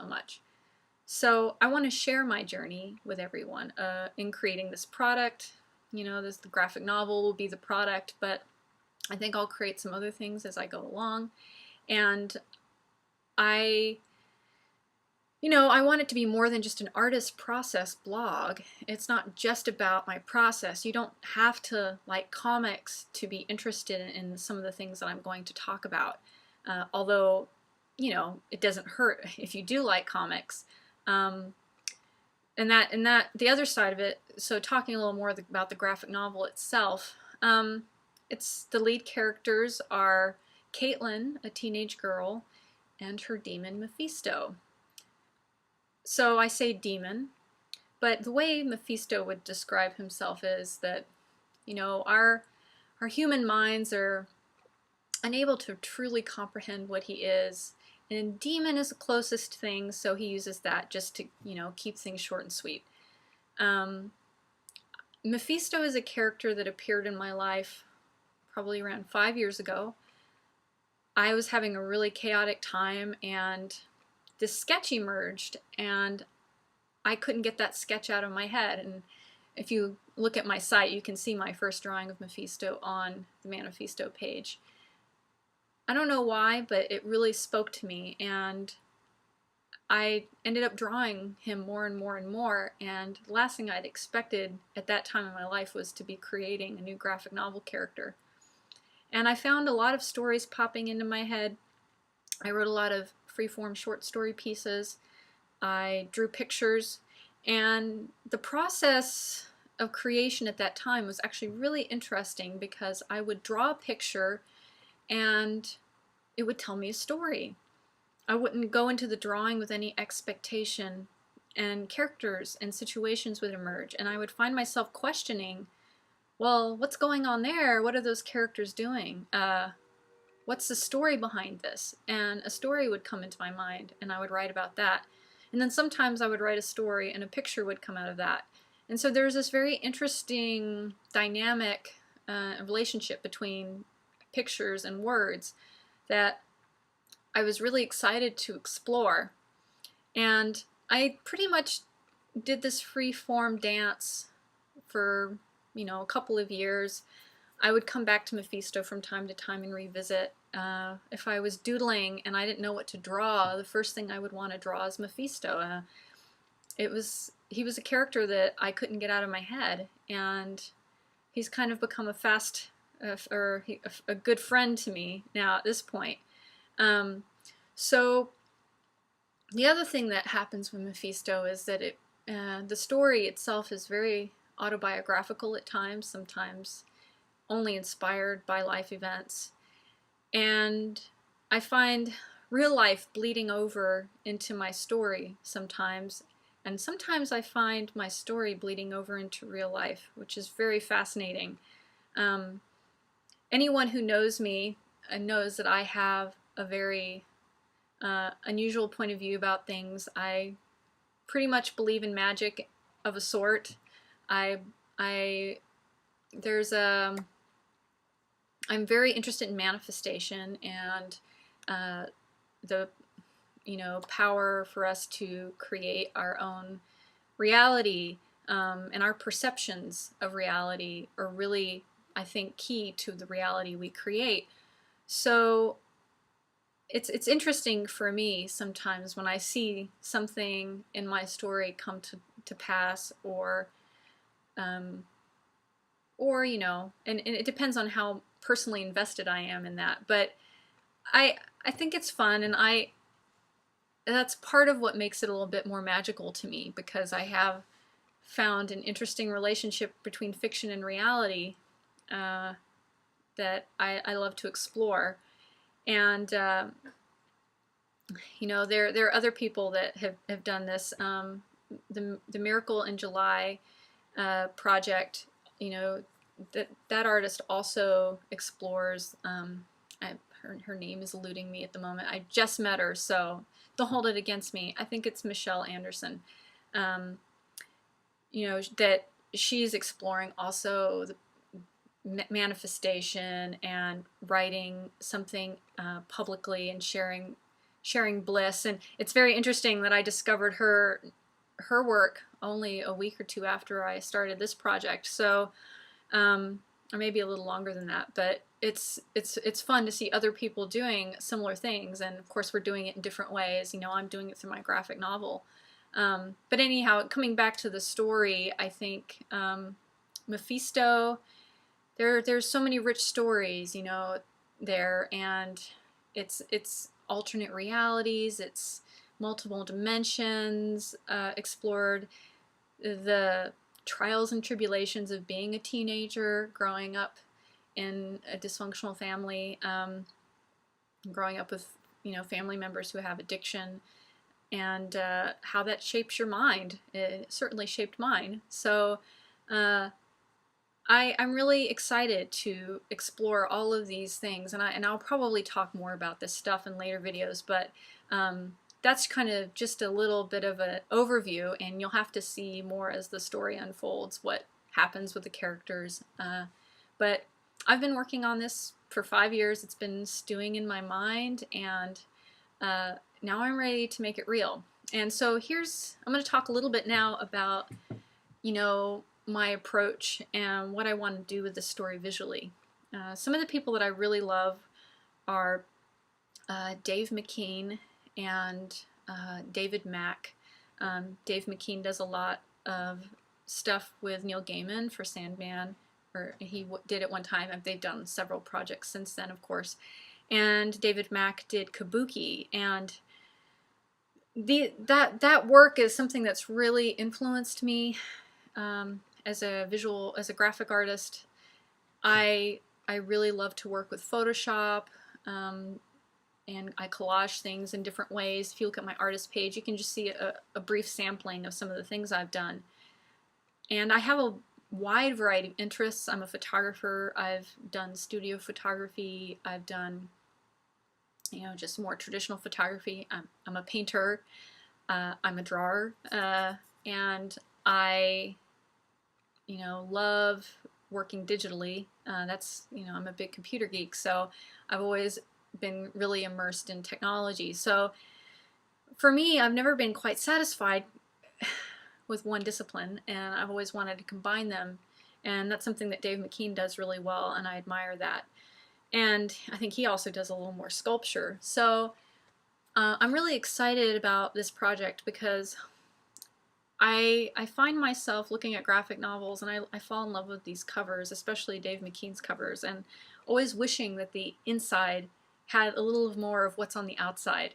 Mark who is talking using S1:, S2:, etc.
S1: much. So I want to share my journey with everyone in creating this product. You know, the graphic novel will be the product, but I think I'll create some other things as I go along. And I want it to be more than just an artist process blog. It's not just about my process. You don't have to like comics to be interested in some of the things that I'm going to talk about. Although, it doesn't hurt if you do like comics. And the other side of it, so talking a little more about the graphic novel itself, it's the lead characters are Caitlin, a teenage girl, and her demon Mephisto. So I say demon, but the way Mephisto would describe himself is that, our human minds are unable to truly comprehend what he is. And demon is the closest thing, so he uses that just to, keep things short and sweet. Mephisto is a character that appeared in my life probably around 5 years ago. I was having a really chaotic time, and this sketch emerged, and I couldn't get that sketch out of my head. And if you look at my site, you can see my first drawing of Mephisto on the My Maniphisto page. I don't know why, but it really spoke to me, and I ended up drawing him more and more and more, and the last thing I'd expected at that time in my life was to be creating a new graphic novel character. And I found a lot of stories popping into my head. I wrote a lot of freeform short story pieces. I drew pictures, and the process of creation at that time was actually really interesting because I would draw a picture and it would tell me a story. I wouldn't go into the drawing with any expectation, and characters and situations would emerge, and I would find myself questioning, well, what's going on there? What are those characters doing? What's the story behind this? And a story would come into my mind, and I would write about that. And then sometimes I would write a story and a picture would come out of that. And so there's this very interesting dynamic relationship between pictures and words that I was really excited to explore. And I pretty much did this free form dance for, a couple of years. I would come back to Mephisto from time to time and revisit. If I was doodling and I didn't know what to draw, the first thing I would want to draw is Mephisto. He was a character that I couldn't get out of my head, and he's kind of become a good friend to me now at this point. So the other thing that happens with Mephisto is that the story itself is very autobiographical at times, sometimes only inspired by life events. And I find real life bleeding over into my story sometimes, and sometimes I find my story bleeding over into real life, which is very fascinating. Anyone who knows me knows that I have a very unusual point of view about things. I pretty much believe in magic of a sort. I'm very interested in manifestation and the power for us to create our own reality, and our perceptions of reality are really, I think, key to the reality we create. So it's interesting for me sometimes when I see something in my story come to pass, or and it depends on how personally invested I am in that. But I think it's fun, and that's part of what makes it a little bit more magical to me, because I have found an interesting relationship between fiction and reality that I love to explore. And there are other people that have done this. The Miracle in July project, that artist also explores. Her name is eluding me at the moment. I just met her, so don't hold it against me. I think it's Michelle Anderson. That she's exploring also the manifestation and writing something publicly and sharing sharing bliss. And it's very interesting that I discovered her work only a week or two after I started this project. So, or maybe a little longer than that, but it's fun to see other people doing similar things, and of course we're doing it in different ways. You know, I'm doing it through my graphic novel. But anyhow, coming back to the story, I think Mephisto, there's so many rich stories, you know, there, and it's alternate realities, it's multiple dimensions explored, the trials and tribulations of being a teenager, growing up in a dysfunctional family, growing up with, you know, family members who have addiction, and how that shapes your mind. It certainly shaped mine. So I'm really excited to explore all of these things, and I'll probably talk more about this stuff in later videos, but that's kind of just a little bit of an overview, and you'll have to see more as the story unfolds what happens with the characters. But I've been working on this for 5 years. It's been stewing in my mind, and now I'm ready to make it real. And so I'm going to talk a little bit now about, you know, my approach and what I want to do with the story visually. Some of the people that I really love are Dave McKean and David Mack. Dave McKean does a lot of stuff with Neil Gaiman for Sandman, or he did at one time, and they've done several projects since then, of course. And David Mack did Kabuki, and that work is something that's really influenced me as a graphic artist. I really love to work with Photoshop, and I collage things in different ways. If you look at my artist page, you can just see a brief sampling of some of the things I've done. And I have a wide variety of interests. I'm a photographer. I've done studio photography. I've done, you know, just more traditional photography. I'm a painter. I'm a drawer. And I, you know, love working digitally. That's, you know, I'm a big computer geek, so I've always been really immersed in technology. So for me, I've never been quite satisfied with one discipline, and I've always wanted to combine them, and that's something that Dave McKean does really well, and I admire that. And I think he also does a little more sculpture. So I'm really excited about this project because I find myself looking at graphic novels, and I fall in love with these covers, especially Dave McKean's covers, and always wishing that the inside had a little more of what's on the outside.